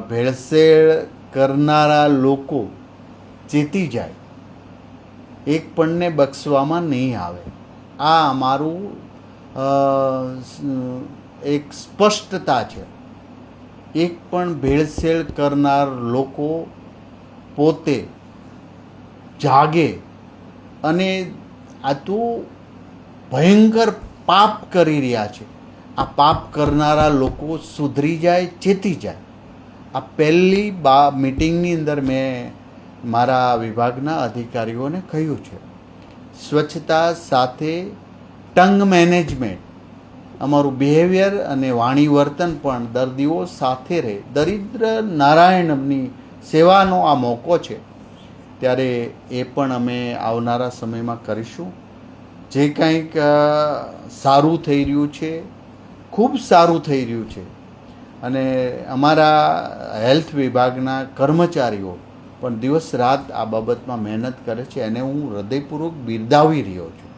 ભેળસેળ કરનારા લોકો ચેતી જાય, એક પણને બક્ષવામાં નહીં આવે. આ અમારું એક સ્પષ્ટતા છે. એક પણ ભેળસેળ કરનાર લોકો પોતે જાગે અને આ તો ભયંકર પાપ કરી રહ્યા છે. આ પાપ કરનારા લોકો સુધરી જાય, ચેતી જાય. આ પહેલી મીટિંગની અંદર મેં મારા વિભાગના અધિકારીઓને કહ્યું છે, સ્વચ્છતા સાથે ટંગ મેનેજમેન્ટ, અમારું બિહેવિયર અને વાણી વર્તન પણ દર્દીઓ સાથે રહે. દરિદ્ર નારાયણની સેવાનો આ મોકો છે, ત્યારે એ પણ અમે આવનારા સમયમાં કરીશું. જે કંઈક સારું થઈ રહ્યું છે, ખૂબ સારું થઈ રહ્યું છે, અને અમારા હેલ્થ વિભાગના કર્મચારીઓ પણ દિવસ રાત આ બાબતમાં મહેનત કરે છે, એને હું હૃદયપૂર્વક બિરદાવી રહ્યો છું.